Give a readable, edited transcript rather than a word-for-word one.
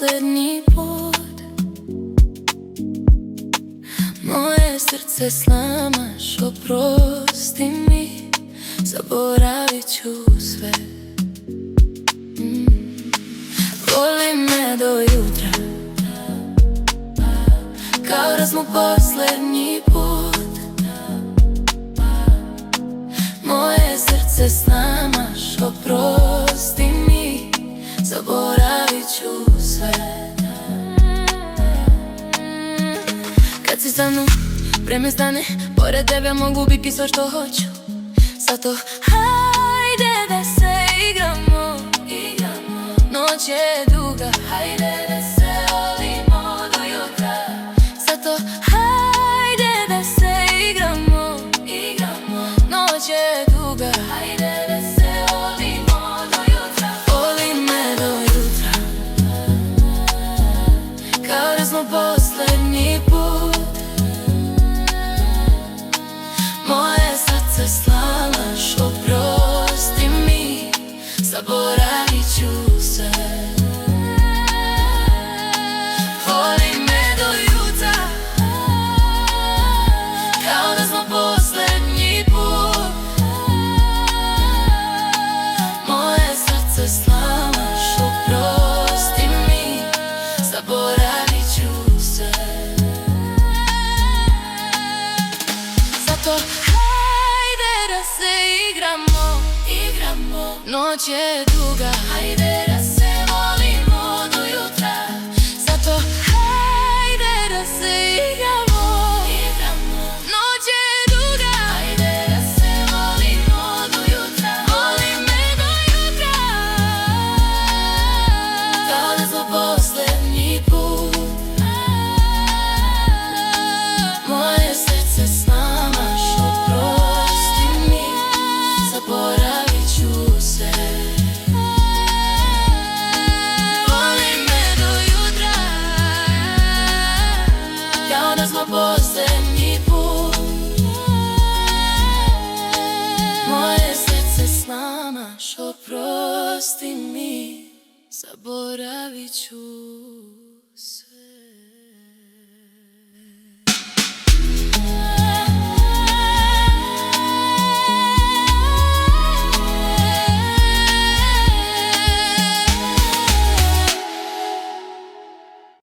posljednji put. Moje srce slamaš, oprosti mi, zaboravit ću sve. Voli me do jutra, kao da smo posljednji put. Moje srce slamaš, oprosti mi, zaboravit ću sve. Kad si sa mnom, vreme stane, pored tebe mogu biti sve što hoću. Zato hajde da se igramo, noć je duga, hajde da se volimo do jutra. Zato hajde da se igramo, noć je duga, hajde da se volimo do jutra. Voli me do jutra, kao da smo posljednji put. Moje srce slamaš, oprosti mi, zaboravit ću se. Voli me do jutra, kao da smo posljednji put. Moje srce slamaš, oprosti mi, zaboravit ću se. Zato hajde da se igramo, noć je duga, hajde da